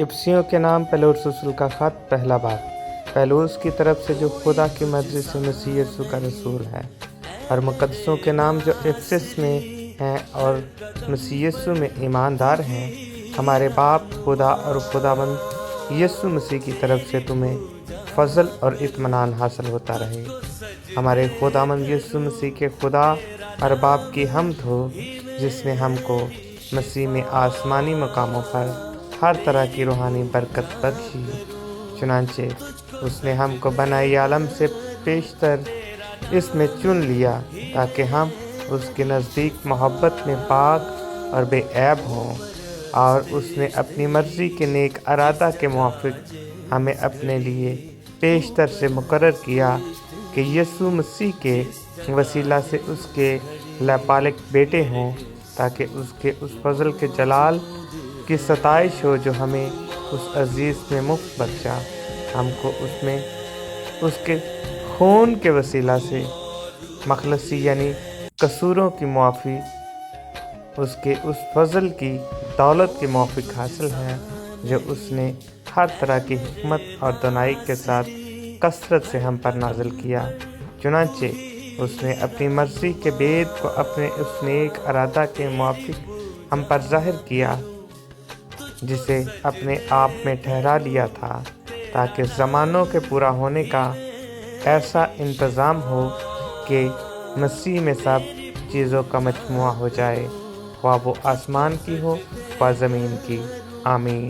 افسیوں کے نام پہلوس رسول کا خط پہلا باب۔ پہلوس کی طرف سے جو خدا کی مرضی سے مسیح یسوع کا رسول ہے، اور مقدسوں کے نام جو افسس میں ہیں اور مسیح یسوع میں ایماندار ہیں، ہمارے باپ خدا اور خداوند یسوع مسیح کی طرف سے تمہیں فضل اور اطمینان حاصل ہوتا رہے۔ ہمارے خداوند یسوع مسیح کے خدا اور باپ کی حمد ہو، جس نے ہم کو مسیح میں آسمانی مقاموں پر ہر طرح کی روحانی برکت بخشی۔ چنانچہ اس نے ہم کو بنائی عالم سے پیشتر اس میں چن لیا، تاکہ ہم اس کے نزدیک محبت میں پاک اور بے عیب ہوں، اور اس نے اپنی مرضی کے نیک ارادہ کے موافق ہمیں اپنے لیے پیشتر سے مقرر کیا کہ یسوع مسیح کے وسیلہ سے اس کے لاپالک بیٹے ہوں، تاکہ اس کے اس فضل کے جلال کی ستائش ہو جو ہمیں اس عزیز میں مفت بخشا۔ ہم کو اس میں اس کے خون کے وسیلہ سے مخلصی یعنی قصوروں کی معافی اس کے اس فضل کی دولت کے موافق حاصل ہے، جو اس نے ہر طرح کی حکمت اور دانائی کے ساتھ کثرت سے ہم پر نازل کیا۔ چنانچہ اس نے اپنی مرضی کے بید کو اپنے اس نیک ارادہ کے موافق ہم پر ظاہر کیا، جسے اپنے آپ میں ٹھہرا لیا تھا، تاکہ زمانوں کے پورا ہونے کا ایسا انتظام ہو کہ مسیح میں سب چیزوں کا مجموعہ ہو جائے، خواہ وہ آسمان کی ہو خواہ زمین کی۔ آمین۔